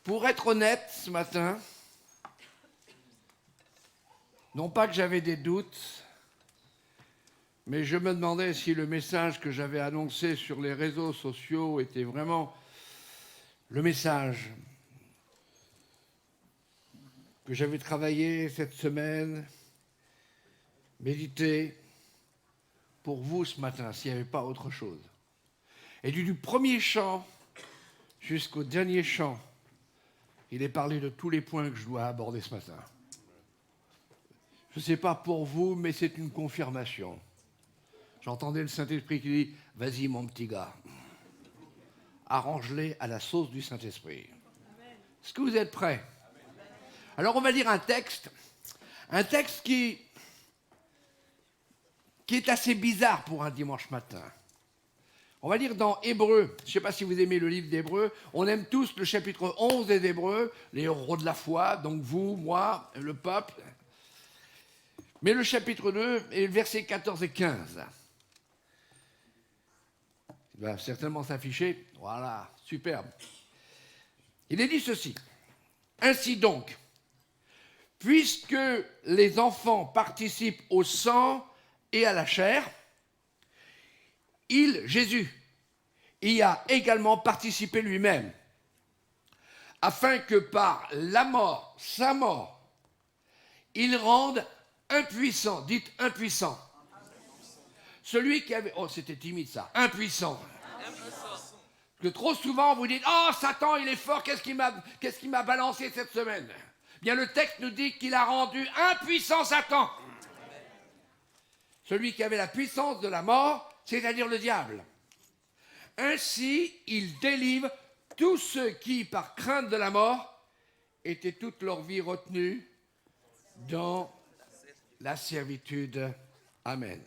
Pour être honnête, ce matin, non pas que j'avais des doutes, mais je me demandais si le message que j'avais annoncé sur les réseaux sociaux était vraiment le message que j'avais travaillé cette semaine, médité pour vous ce matin, s'il n'y avait pas autre chose. Et du premier chant jusqu'au dernier chant, il est parlé de tous les points que je dois aborder ce matin. Je ne sais pas pour vous, mais c'est une confirmation. J'entendais le Saint-Esprit qui dit « Vas-y mon petit gars, arrange-les à la sauce du Saint-Esprit. » Est-ce que vous êtes prêts? Alors on va lire un texte qui est assez bizarre pour un dimanche matin. On va lire dans Hébreux. Je ne sais pas si vous aimez le livre d'Hébreux. On aime tous le chapitre 11 des Hébreux, les héros de la foi, donc vous, moi, le peuple. Mais le chapitre 2 et le verset 14 et 15. Il va certainement s'afficher. Voilà, superbe. Il est dit ceci. Ainsi donc, puisque les enfants participent au sang et à la chair, Jésus, y a également participé lui-même, afin que par la mort, sa mort, il rende impuissant, dites impuissant, celui qui avait, oh c'était timide ça, impuissant. Parce que trop souvent vous dites, oh Satan il est fort, qu'est-ce qui m'a balancé cette semaine? Bien le texte nous dit qu'il a rendu impuissant Satan. Celui qui avait la puissance de la mort, c'est-à-dire le diable. Ainsi, il délivre tous ceux qui, par crainte de la mort, étaient toute leur vie retenus dans la servitude. Amen.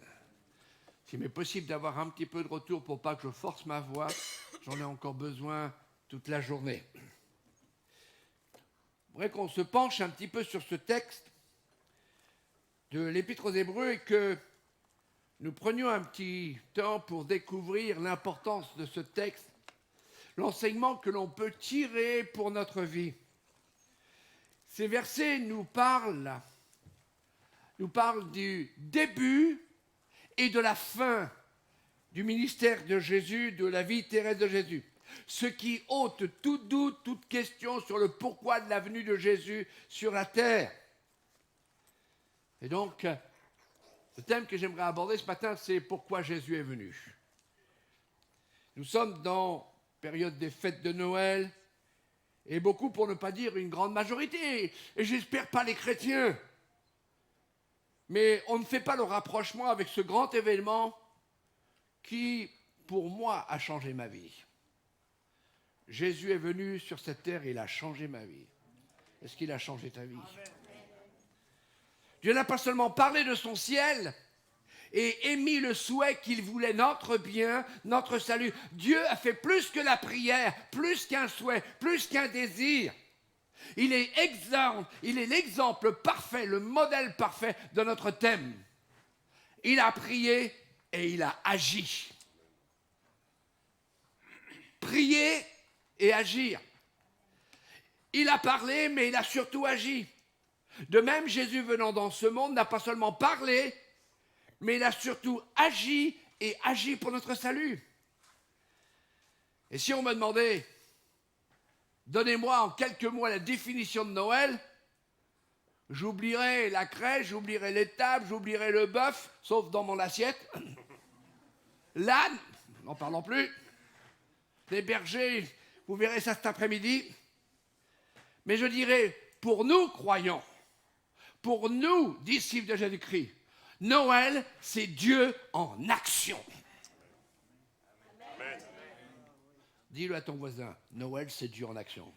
S'il m'est possible d'avoir un petit peu de retour pour pas que je force ma voix, j'en ai encore besoin toute la journée. Je voudrais qu'on se penche un petit peu sur ce texte de l'Épître aux Hébreux et que nous prenions un petit temps pour découvrir l'importance de ce texte, l'enseignement que l'on peut tirer pour notre vie. Ces versets nous parlent du début et de la fin du ministère de Jésus, de la vie terrestre de Jésus. Ce qui ôte tout doute, toute question sur le pourquoi de la venue de Jésus sur la terre. Et donc, le thème que j'aimerais aborder ce matin, c'est pourquoi Jésus est venu. Nous sommes dans la période des fêtes de Noël, et beaucoup, pour ne pas dire une grande majorité, et j'espère pas les chrétiens. Mais on ne fait pas le rapprochement avec ce grand événement qui, pour moi, a changé ma vie. Jésus est venu sur cette terre et il a changé ma vie. Est-ce qu'il a changé ta vie? Amen. Dieu n'a pas seulement parlé de son ciel et émis le souhait qu'il voulait notre bien, notre salut. Dieu a fait plus que la prière, plus qu'un souhait, plus qu'un désir. Il est l'exemple parfait, le modèle parfait de notre thème. Il a prié et il a agi. Prier et agir. Il a parlé, mais il a surtout agi. De même, Jésus venant dans ce monde n'a pas seulement parlé, mais il a surtout agi et agi pour notre salut. Et si on me demandait, donnez-moi en quelques mots la définition de Noël, j'oublierais la crèche, j'oublierais l'étable, j'oublierais le bœuf, sauf dans mon assiette. L'âne, n'en parlons plus. Les bergers, vous verrez ça cet après-midi. Mais je dirais, pour nous croyants, pour nous disciples de Jésus-Christ, Noël, c'est Dieu en action. Amen. Dis-le à ton voisin, Noël, c'est Dieu en action.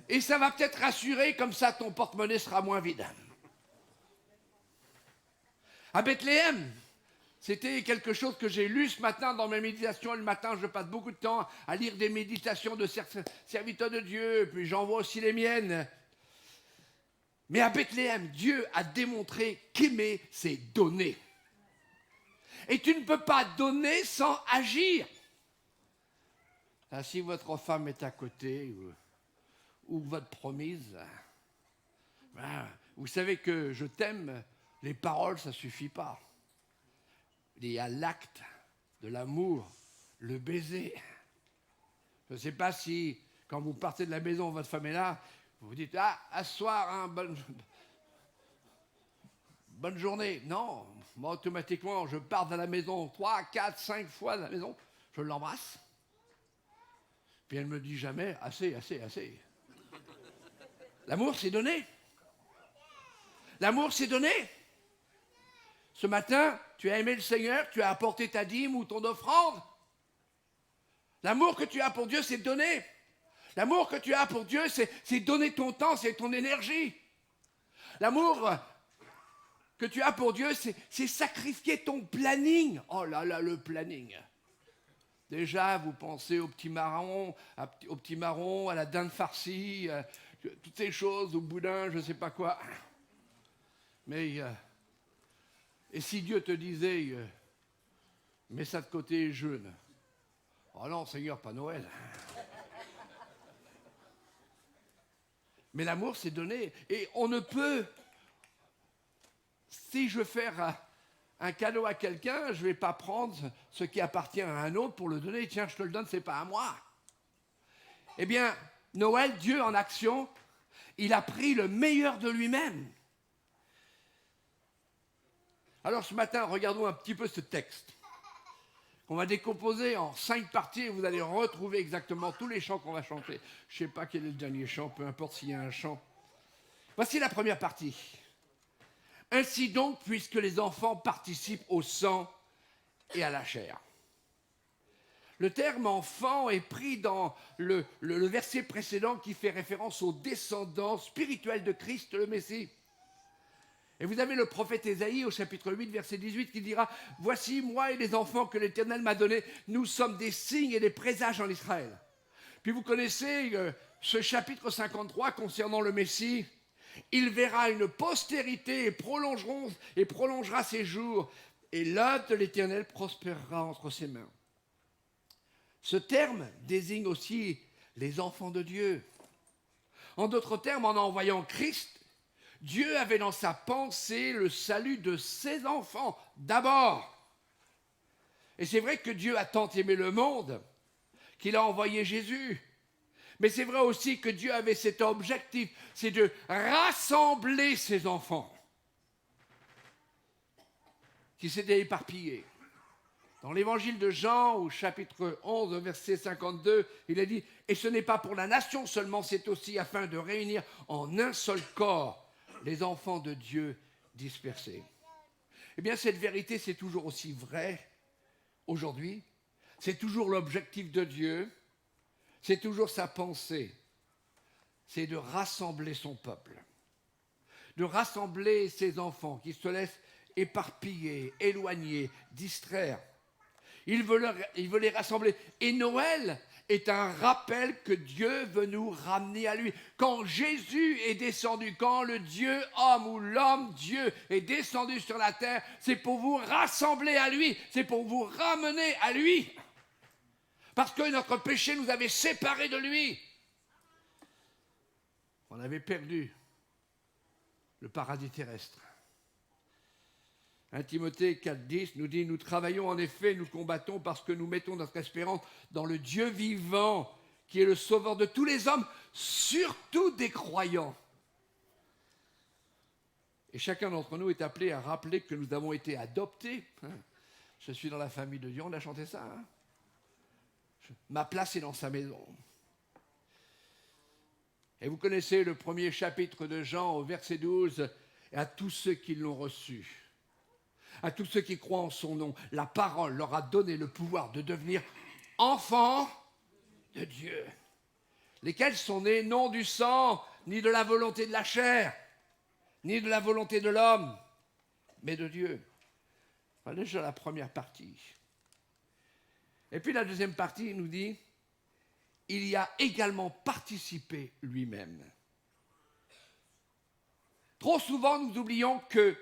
Et ça va peut-être rassurer, comme ça ton porte-monnaie sera moins vide. À Bethléem, c'était quelque chose que j'ai lu ce matin dans mes méditations. Le matin, je passe beaucoup de temps à lire des méditations de serviteurs de Dieu, puis j'en vois aussi les miennes. Mais à Bethléem, Dieu a démontré qu'aimer, c'est donner. Et tu ne peux pas donner sans agir. Si votre femme est à côté ou votre promise, vous savez que je t'aime, les paroles, ça ne suffit pas. Il y a l'acte de l'amour, le baiser. Je ne sais pas si, quand vous partez de la maison, votre femme est là, vous vous dites, à ce soir, hein, bonne journée. Non, moi, automatiquement, je pars de la maison 3, 4, 5 fois de la maison, je l'embrasse. Puis elle ne me dit jamais, assez, assez, assez. L'amour, c'est donné. L'amour, c'est donné. Ce matin, tu as aimé le Seigneur, tu as apporté ta dîme ou ton offrande. L'amour que tu as pour Dieu, c'est donner. L'amour que tu as pour Dieu, c'est donner ton temps, c'est ton énergie. L'amour que tu as pour Dieu, c'est sacrifier ton planning. Oh là là, le planning. Déjà, vous pensez au petit marron, à la dinde farcie, toutes ces choses, au boudin, je ne sais pas quoi. Mais, et si Dieu te disait, mets ça de côté et jeûne. Oh non, Seigneur, pas Noël. Mais l'amour, c'est donné. Et on ne peut, si je veux faire un cadeau à quelqu'un, je ne vais pas prendre ce qui appartient à un autre pour le donner. Tiens, je te le donne, ce n'est pas à moi. Eh bien, Noël, Dieu en action, il a pris le meilleur de lui-même. Alors ce matin, regardons un petit peu ce texte. On va décomposer en 5 parties et vous allez retrouver exactement tous les chants qu'on va chanter. Je ne sais pas quel est le dernier chant, peu importe s'il y a un chant. Voici la première partie. Ainsi donc, puisque les enfants participent au sang et à la chair. Le terme enfant est pris dans le verset précédent qui fait référence aux descendants spirituels de Christ le Messie. Et vous avez le prophète Ésaïe au chapitre 8, verset 18 qui dira « Voici moi et les enfants que l'Éternel m'a donnés, nous sommes des signes et des présages en Israël. » Puis vous connaissez ce chapitre 53 concernant le Messie. « Il verra une postérité et prolongera ses jours, et l'œuvre de l'Éternel prospérera entre ses mains. » Ce terme désigne aussi les enfants de Dieu. En d'autres termes, en envoyant Christ, Dieu avait dans sa pensée le salut de ses enfants d'abord. Et c'est vrai que Dieu a tant aimé le monde qu'il a envoyé Jésus. Mais c'est vrai aussi que Dieu avait cet objectif, c'est de rassembler ses enfants qui s'étaient éparpillés. Dans l'évangile de Jean, au chapitre 11, verset 52, il a dit « Et ce n'est pas pour la nation seulement, c'est aussi afin de réunir en un seul corps les enfants de Dieu dispersés. » Eh bien, cette vérité, c'est toujours aussi vrai aujourd'hui. C'est toujours l'objectif de Dieu. C'est toujours sa pensée. C'est de rassembler son peuple. De rassembler ses enfants qui se laissent éparpiller, éloigner, distraire. Il veut les rassembler. Et Noël est un rappel que Dieu veut nous ramener à lui. Quand Jésus est descendu, quand le Dieu homme ou l'homme Dieu est descendu sur la terre, c'est pour vous rassembler à lui, c'est pour vous ramener à lui. Parce que notre péché nous avait séparés de lui. On avait perdu le paradis terrestre. 1 Timothée 4,10 nous dit « Nous travaillons en effet, nous combattons parce que nous mettons notre espérance dans le Dieu vivant, qui est le sauveur de tous les hommes, surtout des croyants. » Et chacun d'entre nous est appelé à rappeler que nous avons été adoptés. Je suis dans la famille de Dieu, on a chanté ça. Ma place est dans sa maison. Et vous connaissez le premier chapitre de Jean au verset 12, « Et à tous ceux qui l'ont reçu, à tous ceux qui croient en son nom, la parole leur a donné le pouvoir de devenir enfants de Dieu, lesquels sont nés non du sang, ni de la volonté de la chair, ni de la volonté de l'homme, mais de Dieu. » Voilà déjà la première partie. Et puis la deuxième partie, il nous dit, il y a également participé lui-même. Trop souvent, nous oublions que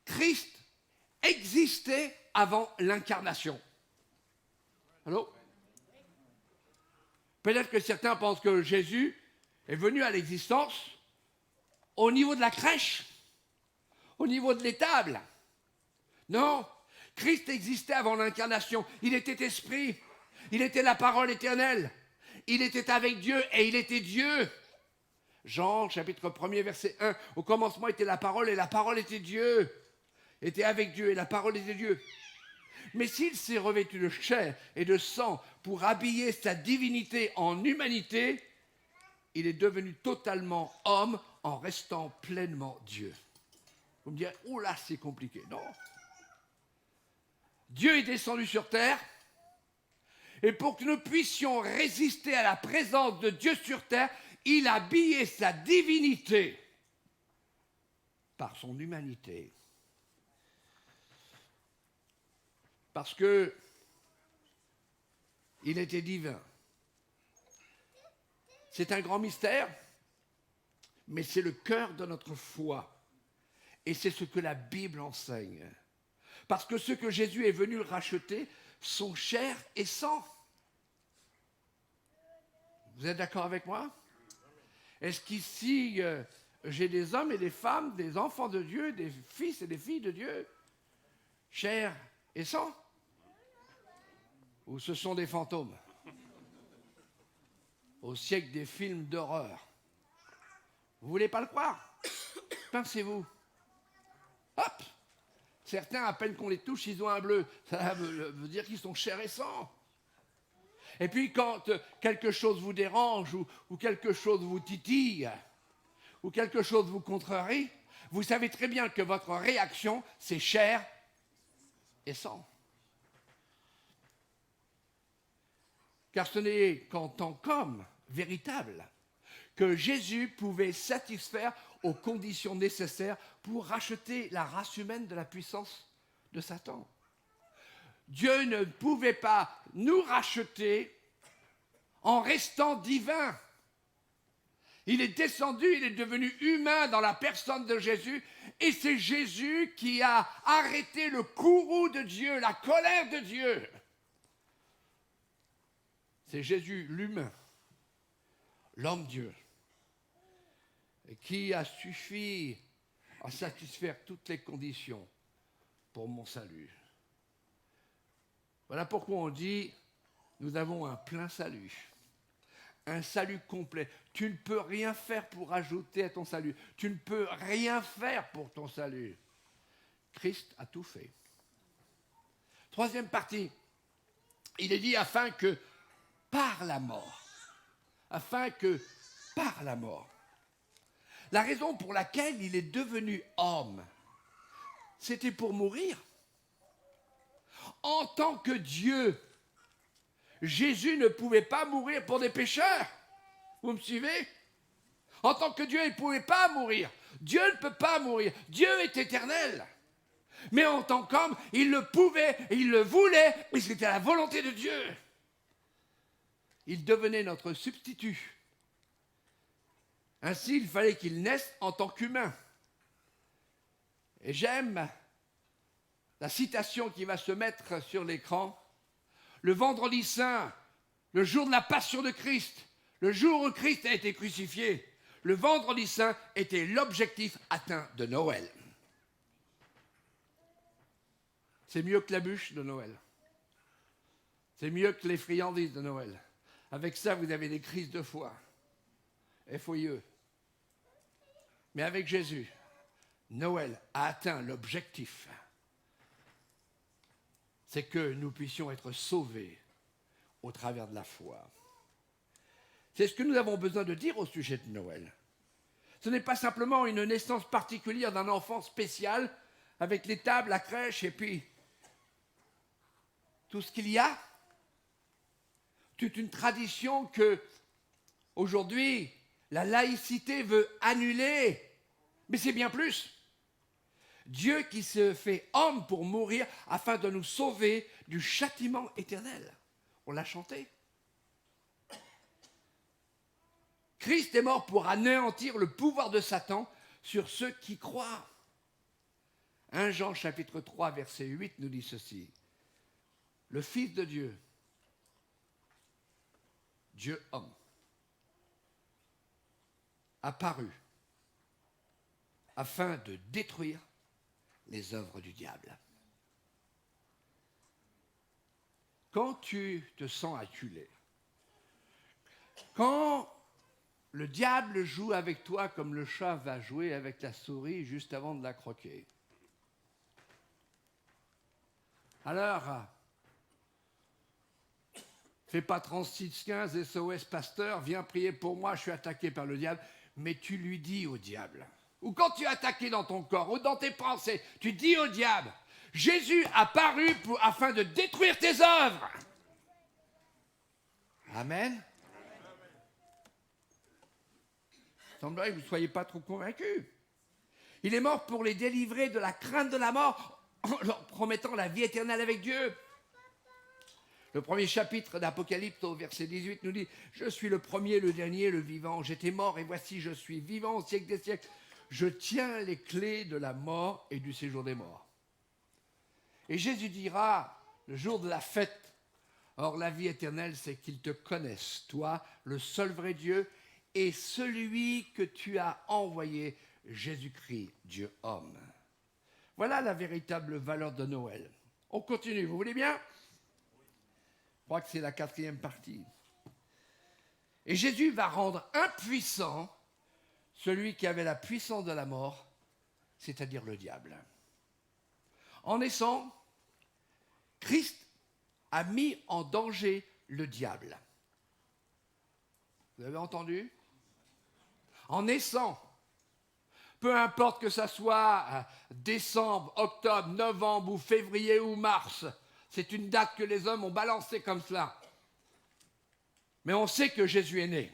Christ existait avant l'incarnation. Allô ? Peut-être que certains pensent que Jésus est venu à l'existence au niveau de la crèche, au niveau de l'étable. Non, Christ existait avant l'incarnation. Il était esprit, il était la parole éternelle, il était avec Dieu et il était Dieu. Jean, chapitre 1er, verset 1, au commencement était la parole et la parole était Dieu, était avec Dieu et la parole était Dieu. Mais s'il s'est revêtu de chair et de sang pour habiller sa divinité en humanité, il est devenu totalement homme en restant pleinement Dieu. Vous me direz, oh là, c'est compliqué. Non. Dieu est descendu sur terre, et pour que nous puissions résister à la présence de Dieu sur terre, il a habillé sa divinité par son humanité. Parce que il était divin. C'est un grand mystère, mais c'est le cœur de notre foi. Et c'est ce que la Bible enseigne. Parce que ce que Jésus est venu racheter sont chair et sang. Vous êtes d'accord avec moi? Est-ce qu'ici, j'ai des hommes et des femmes, des enfants de Dieu, des fils et des filles de Dieu, chair et sang? Ou ce sont des fantômes? Au siècle des films d'horreur. Vous ne voulez pas le croire? Pensez-vous. Hop! Certains, à peine qu'on les touche, ils ont un bleu. Ça veut dire qu'ils sont chair et sang. Et puis quand quelque chose vous dérange ou quelque chose vous titille ou quelque chose vous contrarie, vous savez très bien que votre réaction, c'est chair et sang. Car ce n'est qu'en tant qu'homme véritable que Jésus pouvait satisfaire aux conditions nécessaires pour racheter la race humaine de la puissance de Satan. Dieu ne pouvait pas nous racheter en restant divin. Il est descendu, il est devenu humain dans la personne de Jésus, et c'est Jésus qui a arrêté le courroux de Dieu, la colère de Dieu. C'est Jésus, l'humain, l'homme-dieu, qui a suffi à satisfaire toutes les conditions pour mon salut. Voilà pourquoi on dit, nous avons un plein salut, un salut complet. Tu ne peux rien faire pour ajouter à ton salut. Tu ne peux rien faire pour ton salut. Christ a tout fait. Troisième partie, il est dit afin que par la mort, la raison pour laquelle il est devenu homme, c'était pour mourir. En tant que Dieu, Jésus ne pouvait pas mourir pour des pécheurs. Vous me suivez? En tant que Dieu, il ne pouvait pas mourir. Dieu ne peut pas mourir. Dieu est éternel. Mais en tant qu'homme, il le pouvait, il le voulait, mais c'était la volonté de Dieu. Il devenait notre substitut. Ainsi, il fallait qu'il naisse en tant qu'humain. Et j'aime la citation qui va se mettre sur l'écran. Le vendredi saint, le jour de la passion de Christ, le jour où Christ a été crucifié, le vendredi saint était l'objectif atteint de Noël. C'est mieux que la bûche de Noël. C'est mieux que les friandises de Noël. Avec ça, vous avez des crises de foi. Effrayeux. Mais avec Jésus, Noël a atteint l'objectif. C'est que nous puissions être sauvés au travers de la foi. C'est ce que nous avons besoin de dire au sujet de Noël. Ce n'est pas simplement une naissance particulière d'un enfant spécial avec l'étable, la crèche et puis tout ce qu'il y a. Toute une tradition que, aujourd'hui, la laïcité veut annuler. Mais c'est bien plus. Dieu qui se fait homme pour mourir afin de nous sauver du châtiment éternel. On l'a chanté. Christ est mort pour anéantir le pouvoir de Satan sur ceux qui croient. 1 Jean chapitre 3 verset 8 nous dit ceci. Le Fils de Dieu Dieu homme, apparu afin de détruire les œuvres du diable. Quand tu te sens acculé, quand le diable joue avec toi comme le chat va jouer avec la souris juste avant de la croquer, alors, fais pas 3615 SOS pasteur, viens prier pour moi, je suis attaqué par le diable, mais tu lui dis au diable, ou quand tu es attaqué dans ton corps, ou dans tes pensées, tu dis au diable, Jésus a paru afin de détruire tes œuvres. Amen. Il semblerait que vous ne soyez pas trop convaincus. Il est mort pour les délivrer de la crainte de la mort, en leur promettant la vie éternelle avec Dieu. Le premier chapitre d'Apocalypse au verset 18 nous dit « Je suis le premier, le dernier, le vivant. J'étais mort et voici je suis vivant au siècle des siècles. Je tiens les clés de la mort et du séjour des morts. » Et Jésus dira le jour de la fête, « Or la vie éternelle, c'est qu'ils te connaissent, toi, le seul vrai Dieu, et celui que tu as envoyé, Jésus-Christ, Dieu homme. » Voilà la véritable valeur de Noël. On continue, vous voulez bien ? Je crois que c'est la 4e partie. Et Jésus va rendre impuissant celui qui avait la puissance de la mort, c'est-à-dire le diable. En naissant, Christ a mis en danger le diable. Vous avez entendu ? En naissant, peu importe que ça soit décembre, octobre, novembre ou février ou mars, c'est une date que les hommes ont balancée comme cela. Mais on sait que Jésus est né.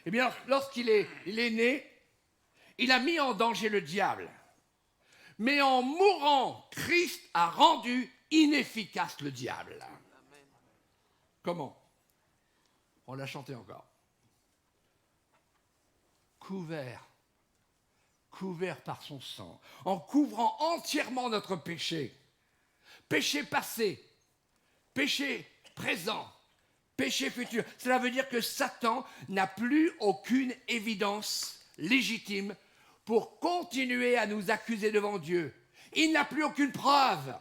Eh bien, lorsqu'il est né, il a mis en danger le diable. Mais en mourant, Christ a rendu inefficace le diable. Comment ? On l'a chanté encore. Couvert par son sang, en couvrant entièrement notre péché. Péché passé, péché présent, péché futur. Cela veut dire que Satan n'a plus aucune évidence légitime pour continuer à nous accuser devant Dieu. Il n'a plus aucune preuve.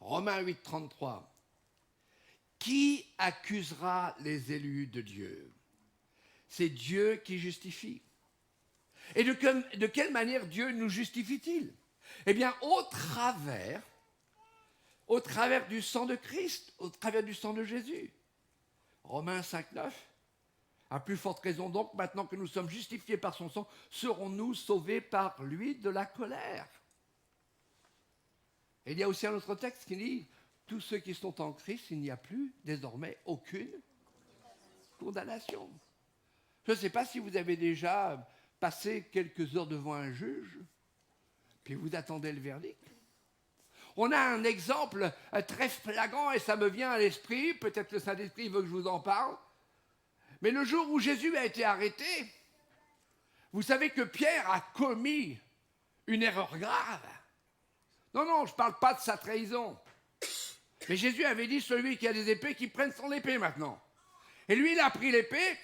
Romains 8, 33. Qui accusera les élus de Dieu ? C'est Dieu qui justifie. Et de quelle manière Dieu nous justifie-t-il ? Eh bien, au travers du sang de Christ, au travers du sang de Jésus. Romains 5, 9. À plus forte raison donc, maintenant que nous sommes justifiés par son sang, serons-nous sauvés par lui de la colère. Et il y a aussi un autre texte qui dit, tous ceux qui sont en Christ, il n'y a plus désormais aucune condamnation. Je ne sais pas si vous avez déjà passé quelques heures devant un juge, puis vous attendez le verdict. On a un exemple très flagrant, et ça me vient à l'esprit, peut-être que le Saint-Esprit veut que je vous en parle, mais le jour où Jésus a été arrêté, vous savez que Pierre a commis une erreur grave. Non, je ne parle pas de sa trahison. Mais Jésus avait dit, celui qui a des épées, qu'il prenne son épée maintenant. Et lui, il a pris l'épée,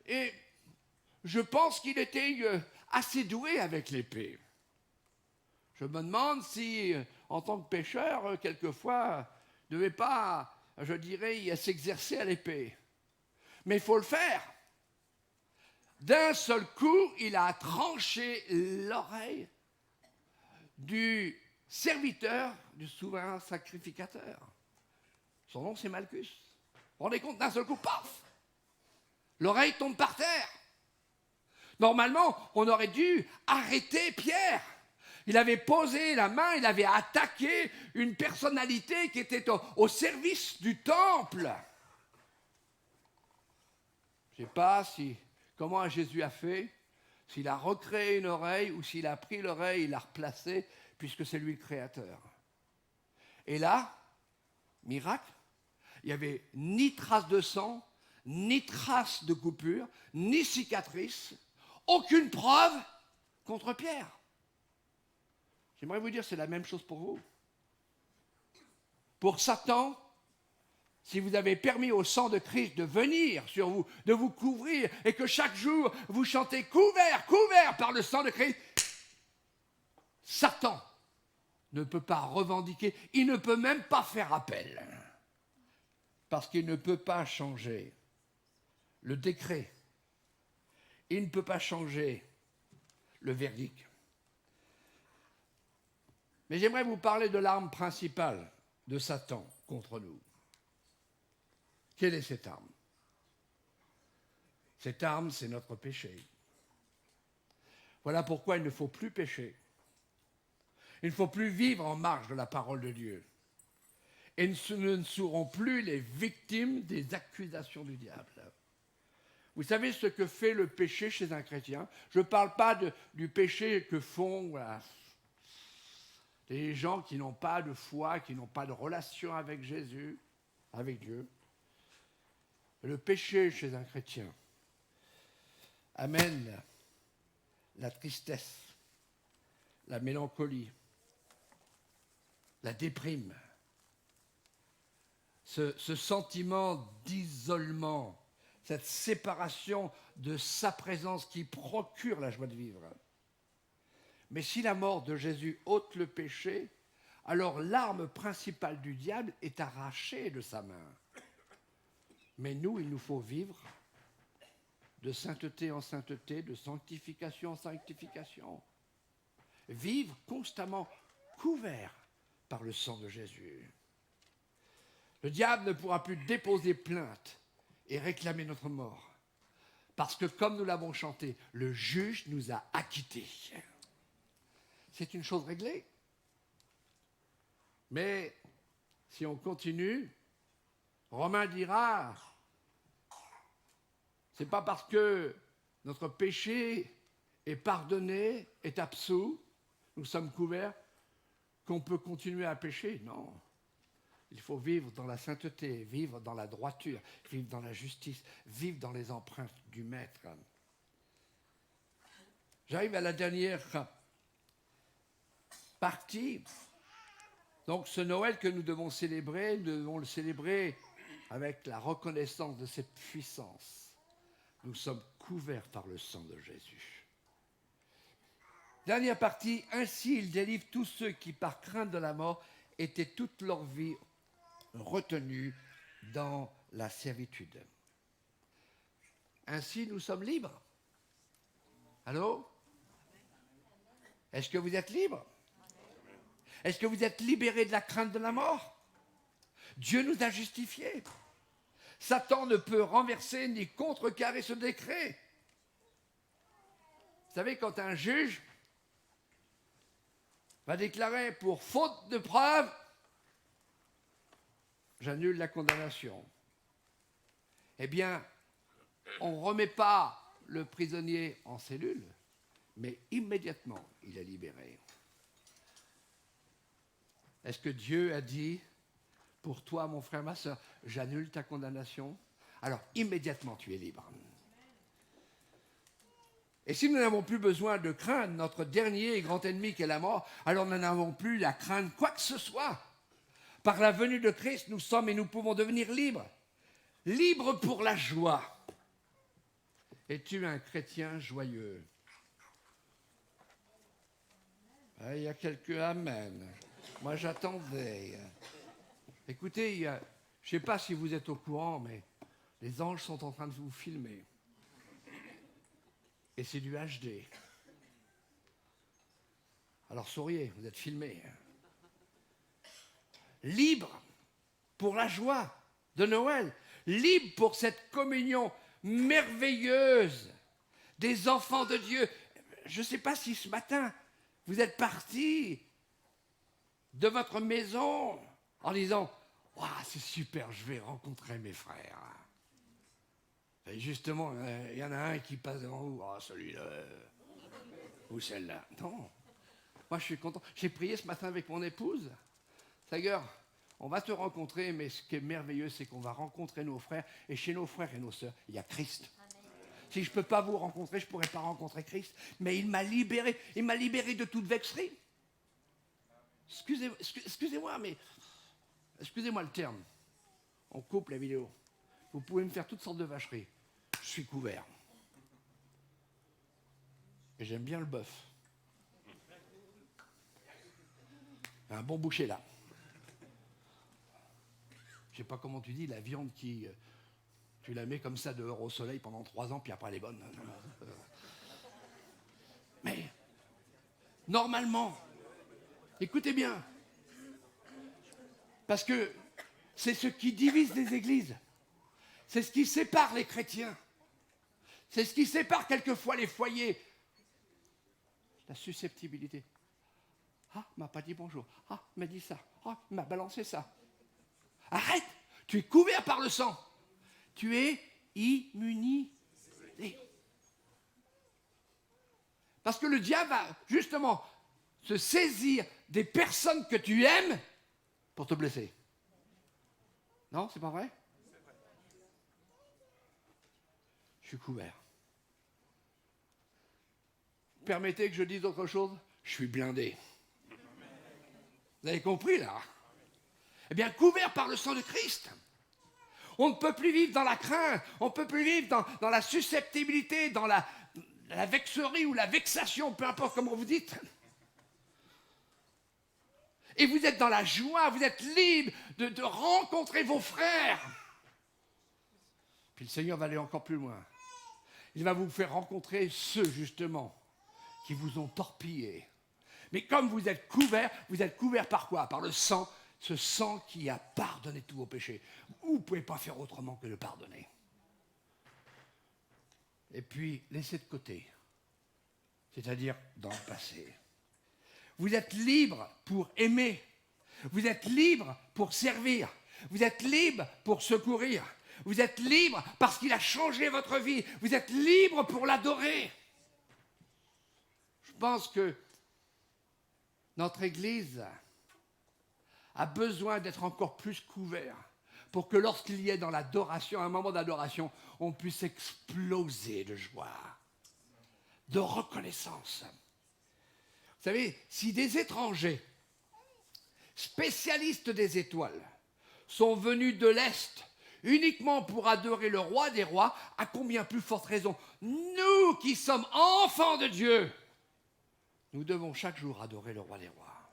et je pense qu'il était assez doué avec l'épée. Je me demande si, en tant que pécheur, quelquefois, ne devait pas, je dirais, s'exercer à l'épée. Mais il faut le faire. D'un seul coup, il a tranché l'oreille du serviteur du souverain sacrificateur. Son nom, c'est Malchus. Vous vous rendez compte, d'un seul coup, paf, l'oreille tombe par terre. Normalement, on aurait dû arrêter Pierre. Il avait posé la main, il avait attaqué une personnalité qui était au service du temple. Je ne sais pas comment Jésus a fait, s'il a recréé une oreille ou s'il a pris l'oreille et l'a replacée, puisque c'est lui le créateur. Et là, miracle, il n'y avait ni trace de sang, ni trace de coupure, ni cicatrice, aucune preuve contre Pierre. J'aimerais vous dire, c'est la même chose pour vous. Pour Satan, si vous avez permis au sang de Christ de venir sur vous, de vous couvrir, et que chaque jour vous chantez couvert, couvert par le sang de Christ, Satan ne peut pas revendiquer, il ne peut même pas faire appel, parce qu'il ne peut pas changer le décret, il ne peut pas changer le verdict. Mais j'aimerais vous parler de l'arme principale de Satan contre nous. Quelle est cette arme? Cette arme, c'est notre péché. Voilà pourquoi il ne faut plus pécher. Il ne faut plus vivre en marge de la parole de Dieu. Et nous ne serons plus les victimes des accusations du diable. Vous savez ce que fait le péché chez un chrétien? Je ne parle pas du péché que font les gens qui n'ont pas de foi, qui n'ont pas de relation avec Jésus, avec Dieu. Le péché chez un chrétien amène la tristesse, la mélancolie, la déprime, ce sentiment d'isolement, cette séparation de sa présence qui procure la joie de vivre. Mais si la mort de Jésus ôte le péché, alors l'arme principale du diable est arrachée de sa main. Mais nous, il nous faut vivre de sainteté en sainteté, de sanctification en sanctification. Vivre constamment couvert par le sang de Jésus. Le diable ne pourra plus déposer plainte et réclamer notre mort. Parce que, comme nous l'avons chanté, le juge nous a acquittés. C'est une chose réglée. Mais si on continue, Romain dira, c'est pas parce que notre péché est pardonné, est absous, nous sommes couverts, qu'on peut continuer à pécher. Non. Il faut vivre dans la sainteté, vivre dans la droiture, vivre dans la justice, vivre dans les empreintes du Maître. J'arrive à la dernière partie. Donc ce Noël que nous devons célébrer, nous devons le célébrer avec la reconnaissance de cette puissance. Nous sommes couverts par le sang de Jésus. Dernière partie, ainsi il délivre tous ceux qui, par crainte de la mort, étaient toute leur vie retenus dans la servitude. Ainsi nous sommes libres. Allô? Est-ce que vous êtes libres? Est-ce que vous êtes libérés de la crainte de la mort? Dieu nous a justifiés. Satan ne peut renverser ni contrecarrer ce décret. Vous savez, quand un juge va déclarer pour faute de preuve, j'annule la condamnation. Eh bien, on ne remet pas le prisonnier en cellule, mais immédiatement, il est libéré. Est-ce que Dieu a dit, pour toi, mon frère, ma soeur, j'annule ta condamnation? Alors, immédiatement, tu es libre. Et si nous n'avons plus besoin de craindre notre dernier et grand ennemi qui est la mort, alors nous n'avons plus à craindre quoi que ce soit. Par la venue de Christ, nous sommes et nous pouvons devenir libres. Libres pour la joie. Es-tu un chrétien joyeux? Ah, il y a quelques amen. Moi, j'attendais. Écoutez, je ne sais pas si vous êtes au courant, mais les anges sont en train de vous filmer. Et c'est du HD. Alors souriez, vous êtes filmés. Libre pour la joie de Noël. Libre pour cette communion merveilleuse des enfants de Dieu. Je ne sais pas si ce matin, vous êtes partis de votre maison en disant « Waouh, c'est super, je vais rencontrer mes frères. » Et justement, il y en a un qui passe devant vous. « Ah, celui-là, ou celle-là. » Non, moi je suis content. J'ai prié ce matin avec mon épouse. D'ailleurs, on va te rencontrer, mais ce qui est merveilleux, c'est qu'on va rencontrer nos frères. Et chez nos frères et nos sœurs, il y a Christ. Si je ne peux pas vous rencontrer, je ne pourrais pas rencontrer Christ. Mais il m'a libéré de toute vexerie. Excusez-moi, mais excusez-moi le terme. On coupe la vidéo. Vous pouvez me faire toutes sortes de vacheries. Je suis couvert. Et j'aime bien le bœuf. Un bon boucher là. Je sais pas comment tu dis, la viande qui... tu la mets comme ça dehors au soleil pendant 3 ans, puis après elle est bonne. Mais, normalement, écoutez bien, parce que c'est ce qui divise les églises. C'est ce qui sépare les chrétiens. C'est ce qui sépare quelquefois les foyers. La susceptibilité. Ah, il m'a pas dit bonjour. Ah, il m'a dit ça. Ah, il m'a balancé ça. Arrête! Tu es couvert par le sang. Tu es immunisé. Parce que le diable va justement se saisir des personnes que tu aimes pour te blesser. Non, c'est pas vrai? Je suis couvert. Permettez que je dise autre chose? Je suis blindé. Vous avez compris là? Eh bien, couvert par le sang de Christ. On ne peut plus vivre dans la crainte, on ne peut plus vivre dans la susceptibilité, dans la vexerie ou la vexation, peu importe comment vous dites. Et vous êtes dans la joie, vous êtes libre de rencontrer vos frères. Puis le Seigneur va aller encore plus loin. Il va vous faire rencontrer ceux, justement, qui vous ont torpillé. Mais comme vous êtes couverts par quoi? Par le sang, ce sang qui a pardonné tous vos péchés. Vous ne pouvez pas faire autrement que de pardonner. Et puis, laissez de côté, c'est-à-dire dans le passé. Vous êtes libre pour aimer. Vous êtes libre pour servir. Vous êtes libre pour secourir. Vous êtes libre parce qu'il a changé votre vie. Vous êtes libre pour l'adorer. Je pense que notre Église a besoin d'être encore plus couvert pour que lorsqu'il y ait dans l'adoration, un moment d'adoration, on puisse exploser de joie, de reconnaissance. Vous savez, si des étrangers, spécialistes des étoiles, sont venus de l'Est uniquement pour adorer le roi des rois, à combien plus forte raison, nous qui sommes enfants de Dieu, nous devons chaque jour adorer le roi des rois.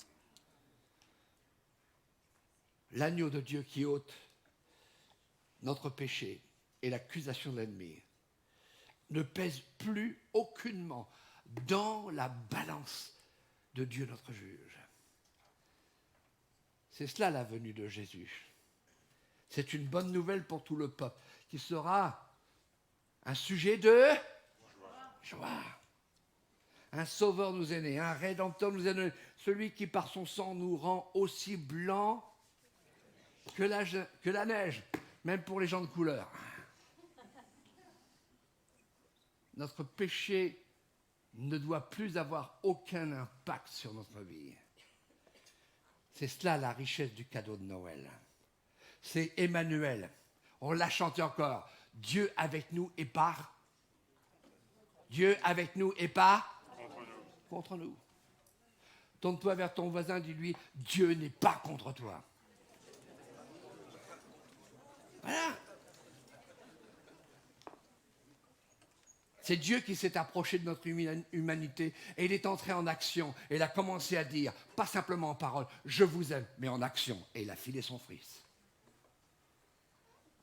L'agneau de Dieu qui ôte notre péché et l'accusation de l'ennemi ne pèse plus aucunement dans la balance de Dieu notre juge. C'est cela la venue de Jésus. C'est une bonne nouvelle pour tout le peuple qui sera un sujet de joie. Un sauveur nous est né, un rédempteur nous est né, celui qui par son sang nous rend aussi blanc que la neige, même pour les gens de couleur. Notre péché ne doit plus avoir aucun impact sur notre vie. C'est cela la richesse du cadeau de Noël. C'est Emmanuel. On l'a chanté encore. Dieu avec nous et par. Dieu avec nous et par. Contre nous. Tourne-toi vers ton voisin, dis-lui, Dieu n'est pas contre toi. Voilà. C'est Dieu qui s'est approché de notre humanité et il est entré en action et il a commencé à dire, pas simplement en parole, je vous aime, mais en action. Et il a filé son fils.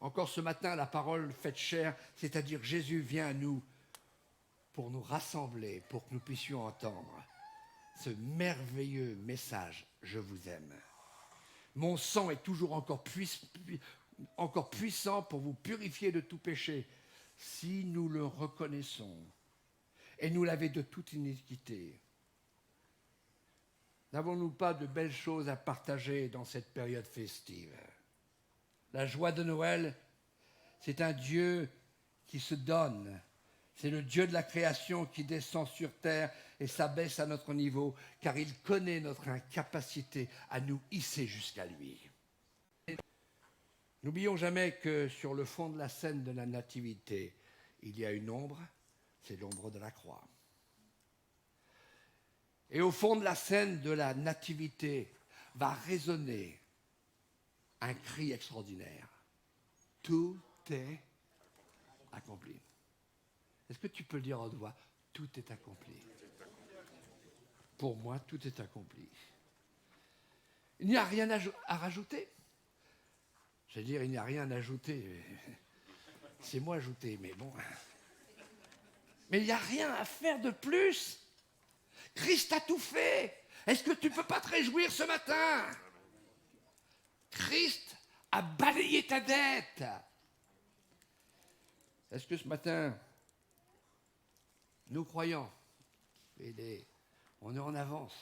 Encore ce matin, la parole faite chair, c'est-à-dire Jésus vient à nous pour nous rassembler, pour que nous puissions entendre ce merveilleux message, je vous aime. Mon sang est toujours encore puissant pour vous purifier de tout péché, si nous le reconnaissons et nous laver de toute iniquité. N'avons-nous pas de belles choses à partager dans cette période festive? La joie de Noël, c'est un Dieu qui se donne. C'est le Dieu de la création qui descend sur terre et s'abaisse à notre niveau, car il connaît notre incapacité à nous hisser jusqu'à lui. N'oublions jamais que sur le fond de la scène de la Nativité, il y a une ombre, c'est l'ombre de la croix. Et au fond de la scène de la Nativité va résonner un cri extraordinaire. tout est accompli. Est-ce que tu peux le dire en voix? Tout est accompli. Pour moi, tout est accompli. Il n'y a rien à rajouter. Je veux dire, il n'y a rien à ajouter. C'est moi ajouter, mais bon. Mais il n'y a rien à faire de plus. Christ a tout fait. Est-ce que tu ne peux pas te réjouir ce matin? Christ a balayé ta dette. Est-ce que ce matin, nous croyons, on est en avance,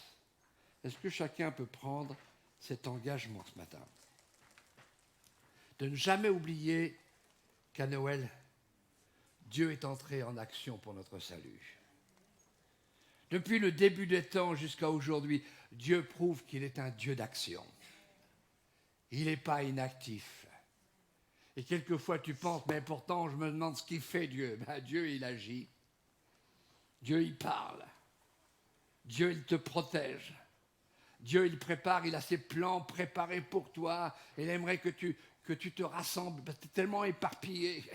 est-ce que chacun peut prendre cet engagement ce matin? De ne jamais oublier qu'à Noël, Dieu est entré en action pour notre salut. Depuis le début des temps jusqu'à aujourd'hui, Dieu prouve qu'il est un Dieu d'action. Il n'est pas inactif. Et quelquefois tu penses, mais pourtant je me demande ce qu'il fait Dieu. Ben, Dieu il agit. Dieu il parle. Dieu il te protège. Dieu il prépare, il a ses plans préparés pour toi. Il aimerait que tu te rassembles, parce que tu es tellement éparpillé,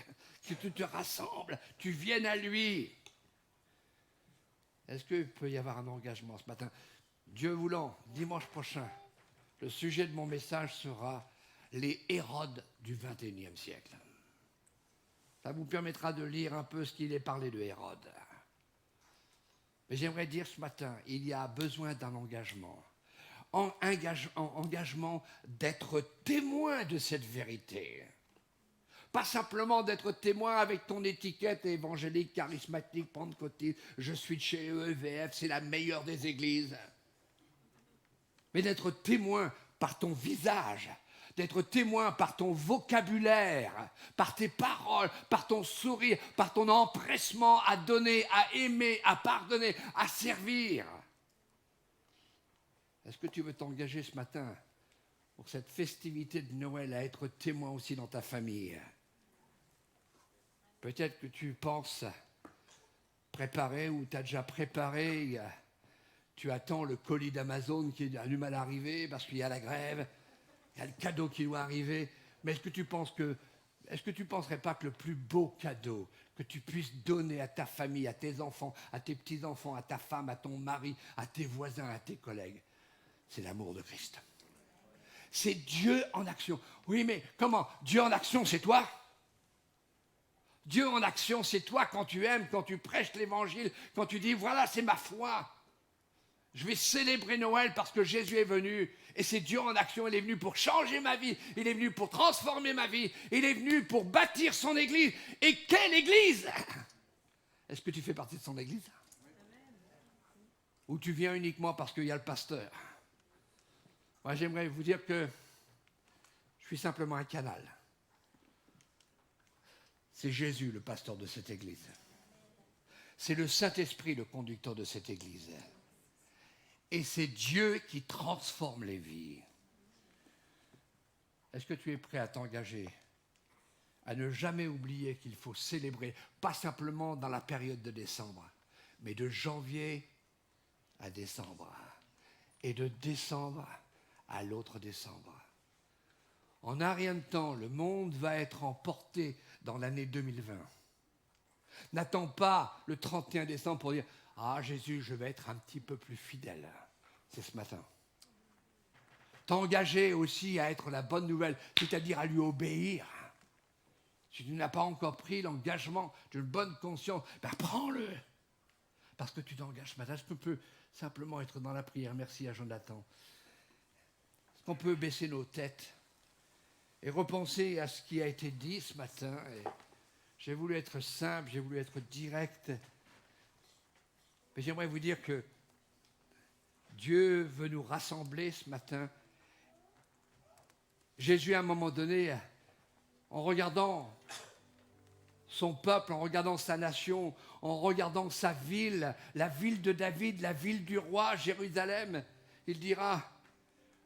que tu te rassembles, tu viennes à lui. Est-ce qu'il peut y avoir un engagement ce matin? Dieu voulant, dimanche prochain, le sujet de mon message sera les Hérodes du XXIe siècle. Ça vous permettra de lire un peu ce qu'il est parlé de Hérode. Mais j'aimerais dire ce matin, il y a besoin d'un engagement. Engagement d'être témoin de cette vérité. Pas simplement d'être témoin avec ton étiquette évangélique, charismatique, pentecôtiste, je suis de chez EVF, c'est la meilleure des églises. Mais d'être témoin par ton visage, d'être témoin par ton vocabulaire, par tes paroles, par ton sourire, par ton empressement à donner, à aimer, à pardonner, à servir. Est-ce que tu veux t'engager ce matin pour cette festivité de Noël à être témoin aussi dans ta famille? Peut-être que tu penses préparer ou tu as déjà préparé, tu attends le colis d'Amazon qui a du mal à arriver parce qu'il y a la grève, il y a le cadeau qui doit arriver. Mais est-ce que tu penserais pas que le plus beau cadeau que tu puisses donner à ta famille, à tes enfants, à tes petits-enfants, à ta femme, à ton mari, à tes voisins, à tes collègues, c'est l'amour de Christ. C'est Dieu en action. Oui, mais comment? Dieu en action, c'est toi? Dieu en action, c'est toi quand tu aimes, quand tu prêches l'évangile, quand tu dis, voilà, c'est ma foi. Je vais célébrer Noël parce que Jésus est venu. Et c'est Dieu en action, il est venu pour changer ma vie. Il est venu pour transformer ma vie. Il est venu pour bâtir son église. Et quelle église? Est-ce que tu fais partie de son église? Ou tu viens uniquement parce qu'il y a le pasteur? Moi, j'aimerais vous dire que je suis simplement un canal. C'est Jésus, le pasteur de cette église. C'est le Saint-Esprit, le conducteur de cette église. Et c'est Dieu qui transforme les vies. Est-ce que tu es prêt à t'engager à ne jamais oublier qu'il faut célébrer, pas simplement dans la période de décembre, mais de janvier à décembre, et de décembre à l'autre décembre. En un rien de temps, le monde va être emporté dans l'année 2020. N'attends pas le 31 décembre pour dire « Ah Jésus, je vais être un petit peu plus fidèle. » C'est ce matin. T'engager aussi à être la bonne nouvelle, c'est-à-dire à lui obéir. Si tu n'as pas encore pris l'engagement d'une bonne conscience, ben prends-le. Parce que tu t'engages ce matin. Est-ce qu'on peut simplement être dans la prière? Merci à Jonathan. Est-ce qu'on peut baisser nos têtes et repenser à ce qui a été dit ce matin? Et j'ai voulu être simple, j'ai voulu être direct. Mais j'aimerais vous dire que Dieu veut nous rassembler ce matin. Jésus, à un moment donné, en regardant son peuple, en regardant sa nation, en regardant sa ville, la ville de David, la ville du roi, Jérusalem, il dira: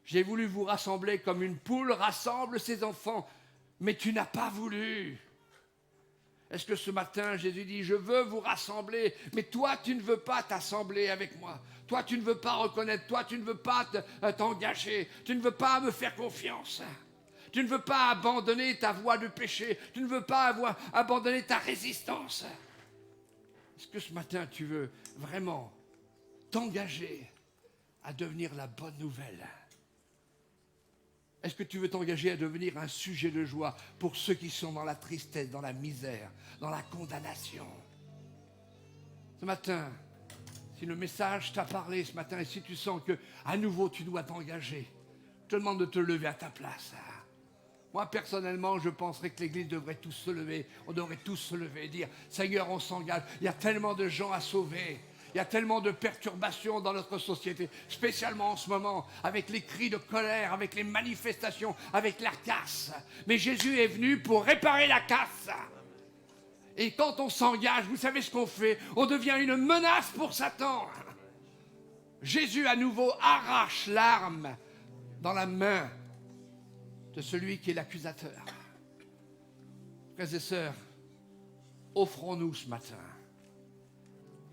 j'ai voulu vous rassembler comme une poule rassemble ses enfants, mais tu n'as pas voulu. Est-ce que ce matin, Jésus dit, je veux vous rassembler, mais toi, tu ne veux pas t'assembler avec moi. Toi, tu ne veux pas reconnaître. Toi, tu ne veux pas t'engager. Tu ne veux pas me faire confiance. Tu ne veux pas abandonner ta voie de péché. Tu ne veux pas abandonner ta résistance. Est-ce que ce matin, tu veux vraiment t'engager à devenir la bonne nouvelle? Est-ce que tu veux t'engager à devenir un sujet de joie pour ceux qui sont dans la tristesse, dans la misère, dans la condamnation? Ce matin, si le message t'a parlé ce matin et si tu sens que à nouveau tu dois t'engager, je te demande de te lever à ta place. Moi, personnellement, je penserais que l'Église devrait tous se lever. On devrait tous se lever et dire, Seigneur, on s'engage. Il y a tellement de gens à sauver. Il y a tellement de perturbations dans notre société, spécialement en ce moment, avec les cris de colère, avec les manifestations, avec la casse. Mais Jésus est venu pour réparer la casse. Et quand on s'engage, vous savez ce qu'on fait? On devient une menace pour Satan. Jésus, à nouveau, arrache l'arme dans la main de celui qui est l'accusateur. Frères et sœurs, offrons-nous ce matin.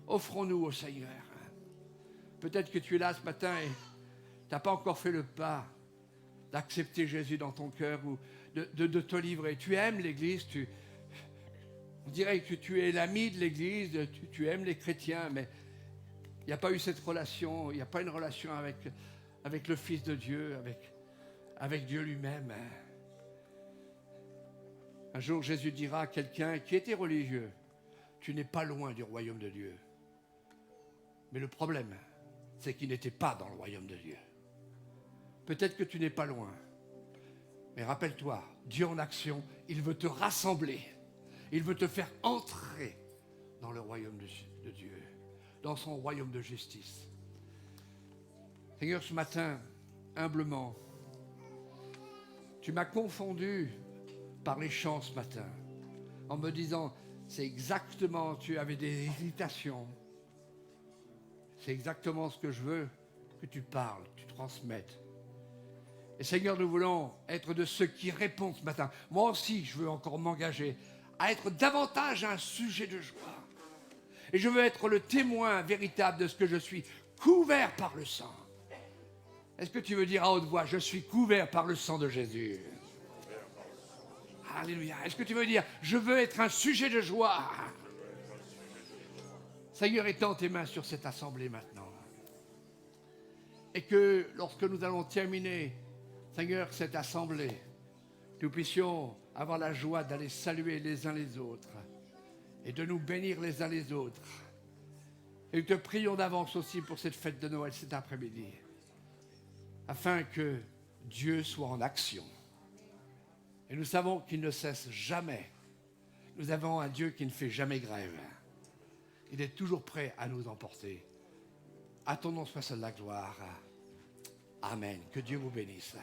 Offrons-nous au Seigneur. Peut-être que tu es là ce matin et tu n'as pas encore fait le pas d'accepter Jésus dans ton cœur ou de te livrer. Tu aimes l'Église, on dirait que tu es l'ami de l'Église, tu aimes les chrétiens, mais il n'y a pas eu cette relation, il n'y a pas une relation avec le Fils de Dieu, avec Dieu lui-même. Un jour, Jésus dira à quelqu'un qui était religieux, tu n'es pas loin du royaume de Dieu. Mais le problème, c'est qu'il n'était pas dans le royaume de Dieu. Peut-être que tu n'es pas loin. Mais rappelle-toi, Dieu en action, il veut te rassembler. Il veut te faire entrer dans le royaume de Dieu, dans son royaume de justice. Seigneur, ce matin, humblement, tu m'as confondu par les chants ce matin, en me disant, c'est exactement, tu avais des hésitations. C'est exactement ce que je veux que tu parles, que tu transmettes. Et Seigneur, nous voulons être de ceux qui répondent ce matin. Moi aussi, je veux encore m'engager à être davantage un sujet de joie. Et je veux être le témoin véritable de ce que je suis, couvert par le sang. Est-ce que tu veux dire à haute voix, je suis couvert par le sang de Jésus? Alléluia. Est-ce que tu veux dire, je veux être un sujet de joie? Seigneur, étends tes mains sur cette assemblée maintenant. Et que lorsque nous allons terminer, Seigneur, cette assemblée, nous puissions avoir la joie d'aller saluer les uns les autres et de nous bénir les uns les autres. Et nous te prions d'avance aussi pour cette fête de Noël cet après-midi, afin que Dieu soit en action. Et nous savons qu'il ne cesse jamais. Nous avons un Dieu qui ne fait jamais grève. Il est toujours prêt à nous emporter. À ton nom soit seul la gloire. Amen. Que Dieu vous bénisse.